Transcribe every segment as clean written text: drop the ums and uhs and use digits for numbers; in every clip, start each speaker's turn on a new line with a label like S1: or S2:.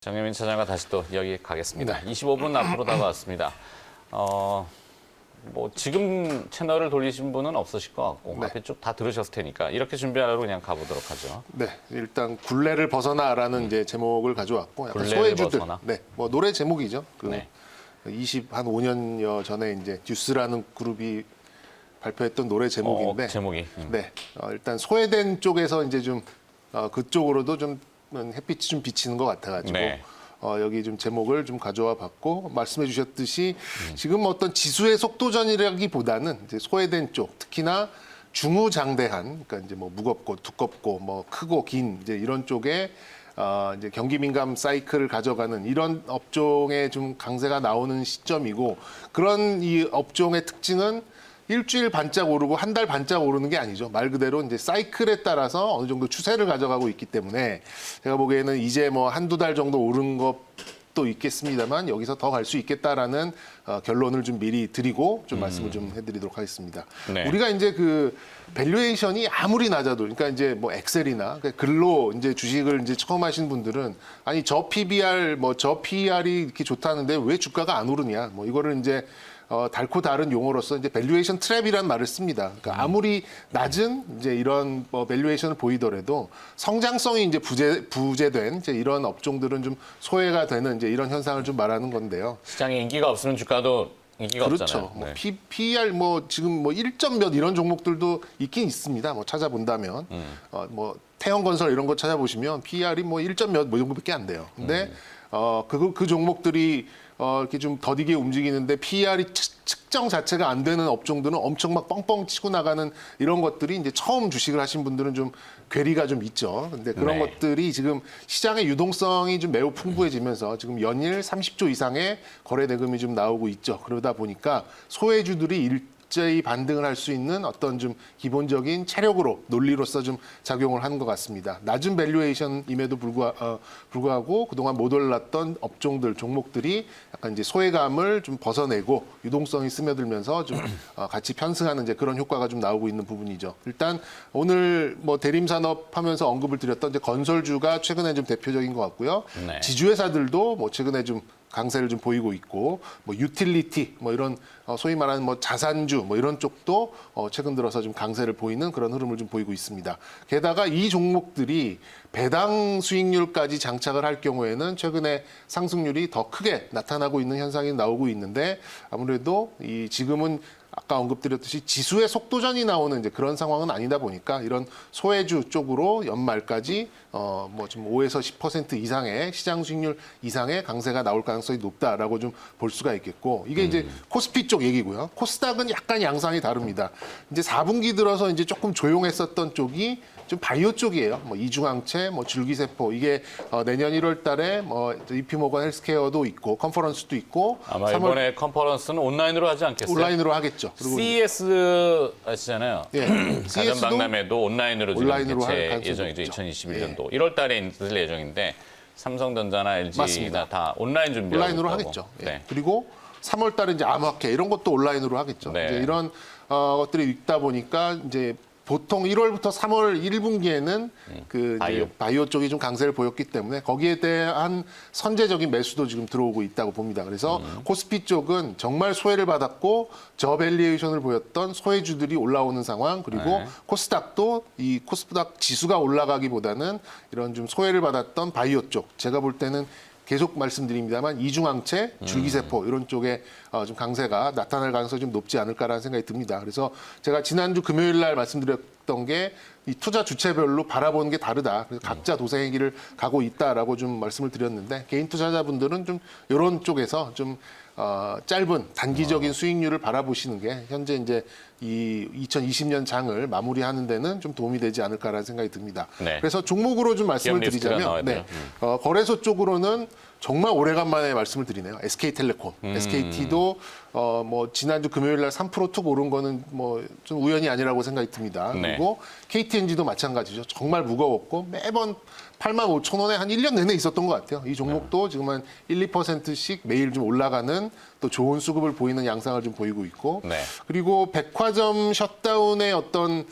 S1: 정혜민 차장과 다시 또 이야기 가겠습니다.
S2: 네.
S1: 25분 앞으로 다가왔습니다. 뭐 지금 채널을 돌리신 분은 없으실 것 같고
S2: 네.
S1: 앞에 쭉 다 들으셨을 테니까 이렇게 준비하려고 그냥 가보도록 하죠.
S2: 네, 일단 굴레를 벗어나라는 이제 제목을 가져왔고 약간
S1: 굴레를
S2: 소외주들.
S1: 벗어나?
S2: 네, 뭐 노래 제목이죠.
S1: 네.
S2: 20한 5년여 전에 이제 듀스라는 그룹이 발표했던 노래 제목인데.
S1: 제목이.
S2: 네, 일단 소외된 쪽에서 이제 좀 그쪽으로도 좀 햇빛이 좀 비치는 것 같아가지고.
S1: 네.
S2: 여기 좀 제목을 좀 가져와 봤고 말씀해 주셨듯이 지금 어떤 지수의 속도전이라기보다는 이제 소외된 쪽 특히나 중후장대한 그러니까 이제 뭐 무겁고 두껍고 뭐 크고 긴 이제 이런 쪽에 이제 경기 민감 사이클을 가져가는 이런 업종에 좀 강세가 나오는 시점이고 그런 이 업종의 특징은 일주일 반짝 오르고 한 달 반짝 오르는 게 아니죠. 말 그대로 이제 사이클에 따라서 어느 정도 추세를 가져가고 있기 때문에 제가 보기에는 이제 뭐 한두 달 정도 오른 것도 있겠습니다만 여기서 더 갈 수 있겠다라는 결론을 좀 미리 드리고 좀 말씀을 좀 해드리도록 하겠습니다.
S1: 네.
S2: 우리가 이제 그 밸류에이션이 아무리 낮아도 그러니까 이제 뭐 엑셀이나 글로 이제 주식을 이제 처음 하신 분들은 아니 저 PBR 뭐 저 PER이 이렇게 좋다는데 왜 주가가 안 오르냐 뭐 이거를 이제 달고 다른 용어로서 이제 밸류에이션 트랩이라는 말을 씁니다. 그러니까 아무리 낮은 이제 이런 뭐 밸류에이션을 보이더라도 성장성이 이제 부재된 이제 이런 업종들은 좀 소외가 되는 이제 이런 현상을 좀 말하는 건데요.
S1: 시장에 인기가 없으면 주가도 인기가
S2: 그렇죠.
S1: 없잖아요.
S2: 뭐
S1: 네.
S2: PER 뭐 지금 뭐 1점 몇 이런 종목들도 있긴 있습니다. 뭐 찾아본다면 뭐 태형건설 이런 거 찾아보시면 PER이 뭐 1점 몇 뭐 정도밖에 안 돼요. 근데 그 종목들이 이렇게 좀 더디게 움직이는데 PER이 측정 자체가 안 되는 업종들은 엄청 막 뻥뻥 치고 나가는 이런 것들이 이제 처음 주식을 하신 분들은 좀 괴리가 좀 있죠. 근데 그런
S1: 네. 것들이
S2: 것들이 지금 시장의 유동성이 좀 매우 풍부해지면서 지금 연일 30조 이상의 거래 대금이 좀 나오고 있죠. 그러다 보니까 소외주들이 일제히 반등을 할 수 있는 어떤 좀 기본적인 체력으로 논리로서 좀 작용을 하는 것 같습니다. 낮은 밸류에이션임에도 불구하고 그동안 못 올랐던 업종들 종목들이 약간 이제 소외감을 좀 벗어내고 유동성이 스며들면서 좀 같이 편승하는 이제 그런 효과가 좀 나오고 있는 부분이죠. 일단 오늘 뭐 대림산업 하면서 언급을 드렸던 이제 건설주가 최근에 좀 대표적인 것 같고요.
S1: 네.
S2: 지주회사들도 뭐 최근에 좀 강세를 좀 보이고 있고 뭐 유틸리티 뭐 이런 소위 말하는 뭐 자산주 뭐 이런 쪽도 최근 들어서 좀 강세를 보이는 그런 흐름을 좀 보이고 있습니다. 게다가 이 종목들이 배당 수익률까지 장착을 할 경우에는 최근에 상승률이 더 크게 나타나고 있는 현상이 나오고 있는데 아무래도 이 지금은 아까 언급드렸듯이 지수의 속도전이 나오는 이제 그런 상황은 아니다 보니까 이런 소외주 쪽으로 연말까지 뭐 좀 5에서 10% 이상의 시장 수익률 이상의 강세가 나올 가능성이 높다라고 좀 볼 수가 있겠고 이게 이제 코스피 쪽 얘기고요. 코스닥은 약간 양상이 다릅니다. 이제 4분기 들어서 이제 조금 조용했었던 쪽이 좀 바이오 쪽이에요. 뭐 이중항체, 뭐 줄기세포 이게 내년 1월달에 뭐 JP모건 헬스케어도 있고 컨퍼런스도 있고
S1: 아마
S2: 3월
S1: 이번에 컨퍼런스는 온라인으로 하지 않겠어요?
S2: 온라인으로 하겠죠. 그리고
S1: CES 아시잖아요.
S2: 예,
S1: 가전
S2: CS도
S1: 박람회도 온라인으로 지금
S2: 온라인으로 할
S1: 개최
S2: 가능성이
S1: 예정이죠.
S2: 높죠.
S1: 2021년도 1월 달에 있을 예정인데 삼성전자나 LG나
S2: 맞습니다.
S1: 다 온라인 준비하고
S2: 온라인으로
S1: 있다고.
S2: 하겠죠. 예.
S1: 네.
S2: 그리고 3월 달에 이제 암학회 이런 것도 온라인으로 하겠죠.
S1: 네.
S2: 이제 이런 것들이 있다 보니까 이제 보통 1월부터 3월 1분기에는 그 이제 바이오 쪽이 좀 강세를 보였기 때문에 거기에 대한 선제적인 매수도 지금 들어오고 있다고 봅니다. 그래서 코스피 쪽은 정말 소외를 받았고 저밸리에이션을 보였던 소외주들이 올라오는 상황 그리고
S1: 네.
S2: 코스닥도 이 코스닥 지수가 올라가기보다는 이런 좀 소외를 받았던 바이오 쪽 제가 볼 때는 계속 말씀드립니다만 이중항체, 줄기세포 이런 쪽에 좀 강세가 나타날 가능성이 좀 높지 않을까라는 생각이 듭니다. 그래서 제가 지난주 금요일 날 말씀드렸던 게 이 투자 주체별로 바라보는 게 다르다. 그래서 각자 도생의 길을 가고 있다라고 좀 말씀을 드렸는데 개인 투자자분들은 좀 이런 쪽에서 좀 짧은 단기적인 수익률을 바라보시는 게 현재 이제 이 2020년 장을 마무리하는 데는 좀 도움이 되지 않을까라는 생각이 듭니다.
S1: 네.
S2: 그래서 종목으로 좀 말씀을
S1: 기업 리스트가 나와야
S2: 드리자면,
S1: 돼요.
S2: 거래소 쪽으로는 정말 오래간만에 말씀을 드리네요. SK텔레콤, SKT도 뭐 지난주 금요일 날 3%툭 오른 거는 뭐 좀 우연이 아니라고 생각이 듭니다.
S1: 네.
S2: 그리고 KTNG도 마찬가지죠. 정말 무거웠고 매번 85,000원에 한 1년 내내 있었던 것 같아요. 이 종목도 지금 한 1, 2%씩 매일 좀 올라가는 또 좋은 수급을 보이는 양상을 좀 보이고 있고
S1: 네.
S2: 그리고 백화점 셧다운의 어떤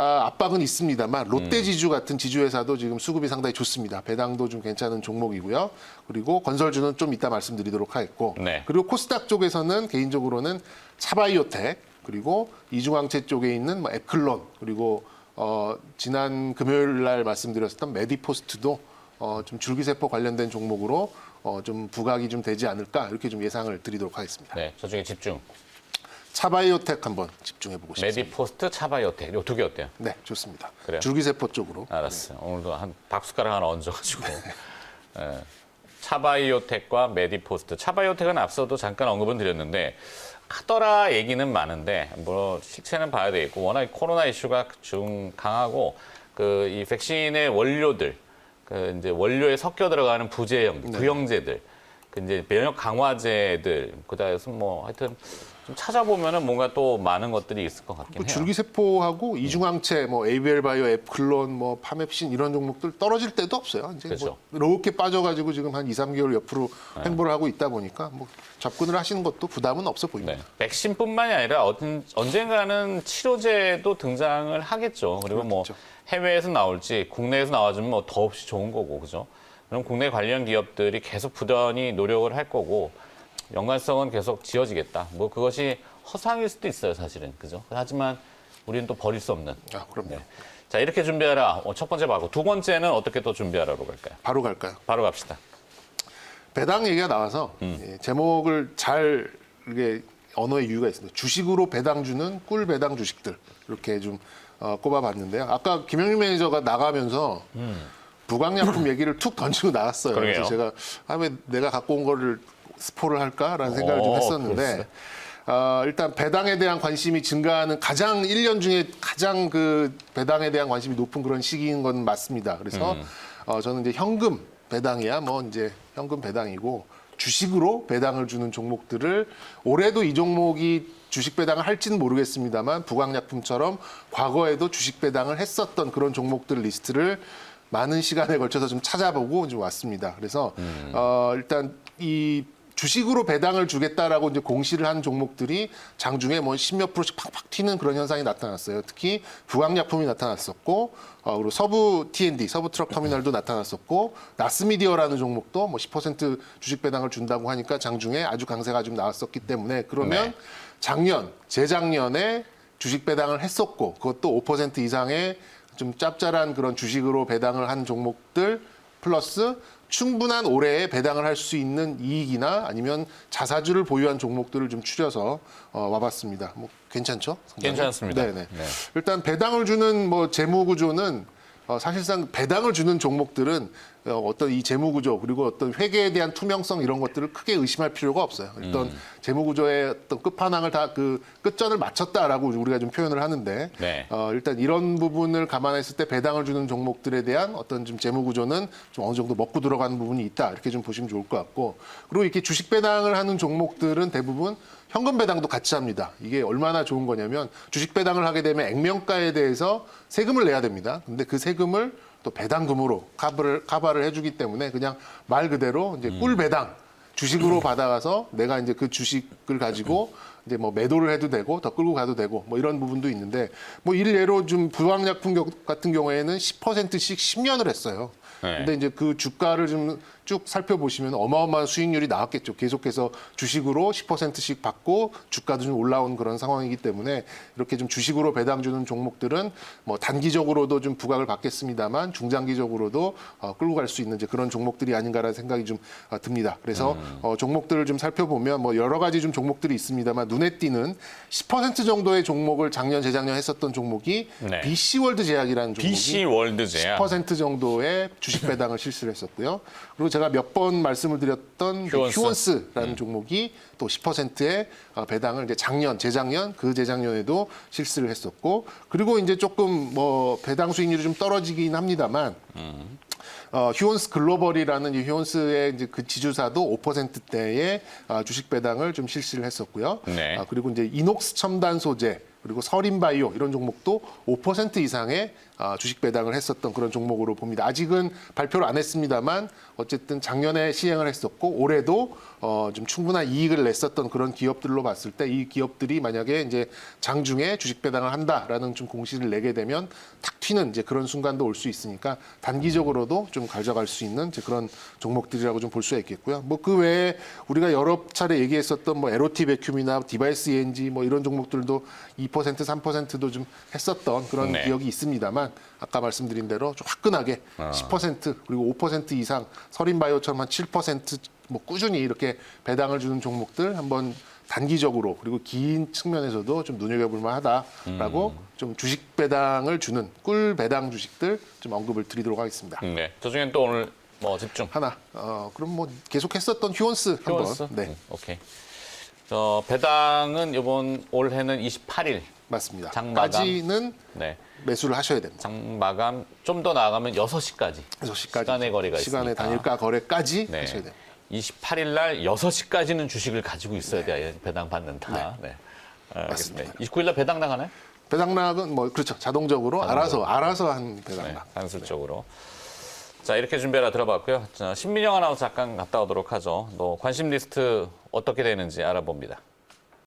S2: 압박은 있습니다만 롯데 지주 같은 지주회사도 지금 수급이 상당히 좋습니다. 배당도 좀 괜찮은 종목이고요. 그리고 건설주는 좀 이따 말씀드리도록 하겠고
S1: 네.
S2: 그리고 코스닥 쪽에서는 개인적으로는 차바이오텍 그리고 이중항체 쪽에 있는 뭐 에클론 그리고 지난 금요일 날 말씀드렸던 메디포스트도 좀 줄기세포 관련된 종목으로 좀 부각이 좀 되지 않을까 이렇게 좀 예상을 드리도록 하겠습니다.
S1: 네, 저쪽에 집중.
S2: 차바이오텍 한번 집중해 보고 싶습니다.
S1: 메디포스트, 차바이오텍 이 두 개 어때요?
S2: 네, 좋습니다.
S1: 그래요?
S2: 줄기세포 쪽으로.
S1: 알았어요. 오늘도 한 밥숟가락 하나 얹어가지고. 예. 차바이오텍과 메디포스트. 차바이오텍은 앞서도 잠깐 언급은 드렸는데 하더라 얘기는 많은데 뭐 실체는 봐야 되겠고 워낙 코로나 이슈가 좀 강하고 그 이 백신의 원료들 그 이제 원료에 섞여 들어가는 부제형, 부형제들, 그 이제 면역 강화제들 그다음에 뭐 하여튼 좀 찾아보면은 뭔가 또 많은 것들이 있을 것 같긴 해요.
S2: 줄기세포하고 이중항체, 뭐 ABL 바이오, 앱클론, 뭐 파맵신 이런 종목들 떨어질 때도 없어요. 이제
S1: 그렇죠.
S2: 뭐 이렇게 빠져가지고 지금 한 2, 3개월 옆으로 횡보를 하고 있다 보니까 뭐 접근을 하시는 것도 부담은 없어 보입니다.
S1: 네. 백신뿐만이 아니라 언젠가는 치료제도 등장을 하겠죠. 그리고 뭐
S2: 그렇겠죠.
S1: 해외에서 나올지 국내에서 나와주면 뭐 더없이 좋은 거고, 그죠? 그럼 국내 관련 기업들이 계속 부단히 노력을 할 거고 연관성은 계속 지어지겠다. 뭐 그것이 허상일 수도 있어요, 사실은, 그죠? 하지만 우리는 또 버릴 수 없는.
S2: 그럼요.
S1: 네. 자, 이렇게 준비하라. 첫 번째 말고 두 번째는 어떻게 또 준비하라로 갈까요?
S2: 바로 갈까요?
S1: 바로 갑시다.
S2: 배당 얘기가 나와서 제목을 잘 이게 언어의 유희가 있습니다. 주식으로 배당 주는 꿀 배당 주식들 이렇게 좀 꼽아봤는데요. 아까 김영민 매니저가 나가면서 부강약품 얘기를 툭 던지고 나갔어요.
S1: 그러게요.
S2: 그래서 제가 왜 내가 갖고 온 거를 스포를 할까라는 생각을 좀 했었는데 일단 배당에 대한 관심이 증가하는 가장 1년 중에 가장 그 배당에 대한 관심이 높은 그런 시기인 건 맞습니다. 그래서 저는 이제 현금 배당이야 뭐 이제 현금 배당이고 주식으로 배당을 주는 종목들을 올해도 이 종목이 주식 배당을 할지는 모르겠습니다만 부강약품처럼 과거에도 주식 배당을 했었던 그런 종목들 리스트를 많은 시간에 걸쳐서 좀 찾아보고 좀 왔습니다. 그래서 일단 이 주식으로 배당을 주겠다라고 이제 공시를 한 종목들이 장중에 뭐 10몇 프로씩 팍팍 튀는 그런 현상이 나타났어요. 특히 부강약품이 나타났었고, 그리고 서부 T&D, 서부 트럭 터미널도 나타났었고, 나스미디어라는 종목도 뭐 10% 주식 배당을 준다고 하니까 장중에 아주 강세가 좀 나왔었기 때문에 그러면 작년, 재작년에 주식 배당을 했었고, 그것도 5% 이상의 좀 짭짤한 그런 주식으로 배당을 한 종목들 플러스 충분한 올해에 배당을 할 수 있는 이익이나 아니면 자사주를 보유한 종목들을 좀 추려서 와봤습니다. 뭐 괜찮죠? 상당히?
S1: 괜찮습니다.
S2: 네네.
S1: 네.
S2: 일단 배당을 주는 뭐 재무 구조는 사실상 배당을 주는 종목들은 어떤 이 재무 구조 그리고 어떤 회계에 대한 투명성 이런 것들을 크게 의심할 필요가 없어요. 일단 재무 구조의 어떤 끝판왕을 다 그 끝전을 마쳤다라고 우리가 좀 표현을 하는데
S1: 네.
S2: 일단 이런 부분을 감안했을 때 배당을 주는 종목들에 대한 어떤 좀 재무 구조는 좀 어느 정도 먹고 들어가는 부분이 있다 이렇게 좀 보시면 좋을 것 같고 그리고 이렇게 주식 배당을 하는 종목들은 대부분 현금 배당도 같이 합니다. 이게 얼마나 좋은 거냐면 주식 배당을 하게 되면 액면가에 대해서 세금을 내야 됩니다. 근데 그 세금을 또 배당금으로 카바를 해주기 때문에 그냥 말 그대로 이제 꿀 배당 주식으로 받아가서 내가 이제 그 주식을 가지고 이제 뭐 매도를 해도 되고 더 끌고 가도 되고 뭐 이런 부분도 있는데 뭐 일례로 좀 부강약품 같은 경우에는 10%씩 10년을 했어요.
S1: 네.
S2: 근데 이제 그 주가를 좀 쭉 살펴보시면 어마어마한 수익률이 나왔겠죠. 계속해서 주식으로 10%씩 받고 주가도 좀 올라온 그런 상황이기 때문에 이렇게 좀 주식으로 배당 주는 종목들은 뭐 단기적으로도 좀 부각을 받겠습니다만 중장기적으로도 끌고 갈 수 있는 이제 그런 종목들이 아닌가라는 생각이 좀 듭니다. 그래서 종목들을 좀 살펴보면 뭐 여러 가지 좀 종목들이 있습니다만 눈에 띄는 10% 정도의 종목을 작년 재작년 했었던 종목이
S1: 네.
S2: BC월드 제약이라는 종목이
S1: BC 월드 제약.
S2: 10% 정도의 주식 배당을 실시를 했었고요. 그리고 제가 몇 번 말씀을 드렸던
S1: 휴원스.
S2: 휴원스라는 종목이 또 10%의 배당을 이제 재작년, 그 재작년에도 실시를 했었고, 그리고 이제 조금 뭐 배당 수익률이 좀 떨어지긴 합니다만, 휴원스 글로벌이라는 이 휴원스의 이제 그 지주사도 5%대의 주식 배당을 좀 실시를 했었고요.
S1: 네.
S2: 그리고 이제 이녹스 첨단 소재 그리고 서린바이오 이런 종목도 5% 이상의 주식 배당을 했었던 그런 종목으로 봅니다. 아직은 발표를 안 했습니다만 어쨌든 작년에 시행을 했었고 올해도 좀 충분한 이익을 냈었던 그런 기업들로 봤을 때 이 기업들이 만약에 이제 장중에 주식 배당을 한다라는 좀 공시를 내게 되면 탁 튀는 이제 그런 순간도 올 수 있으니까 단기적으로도 좀 가져갈 수 있는 이제 그런 종목들이라고 좀 볼 수가 있겠고요. 뭐 그 외에 우리가 여러 차례 얘기했었던 뭐 LOT 베큐이나 디바이스 ENG 뭐 이런 종목들도 2% 3%도 좀 했었던 그런
S1: 네.
S2: 기억이 있습니다만 아까 말씀드린 대로 좀 화끈하게 10% 그리고 5% 이상 서린바이오처럼 한 7%뭐 꾸준히 이렇게 배당을 주는 종목들 한번 단기적으로 그리고 긴 측면에서도 좀 눈여겨볼 만하다라고 좀 주식 배당을 주는 꿀 배당 주식들 좀 언급을 드리도록 하겠습니다.
S1: 네. 저 중엔 또 오늘 뭐 집중.
S2: 하나. 그럼 뭐 계속했었던 휴원스 한번.
S1: 휴원스?
S2: 네,
S1: 오케이. 배당은 이번 올해는 28일.
S2: 맞습니다.
S1: 장마감.
S2: 까지는
S1: 네.
S2: 매수를 하셔야 됩니다.
S1: 장 마감 좀 더 나아가면 6시까지.
S2: 6시까지.
S1: 시간의 거리가
S2: 시간의
S1: 있으니까.
S2: 단일가 거래까지
S1: 네.
S2: 하셔야 됩니다.
S1: 28일 날 6시까지는 주식을 가지고 있어야 돼야 배당 받는다. 네.
S2: 맞습니다.
S1: 29일 날 배당 나가나요?
S2: 배당락은 뭐 그렇죠. 자동적으로 알아서 한
S1: 네.
S2: 배당락.
S1: 단술적으로. 자, 이렇게 준비해라 들어봤고요. 자, 신민영 아나운서 잠깐 갔다 오도록 하죠. 너 관심 리스트 어떻게 되는지 알아봅니다.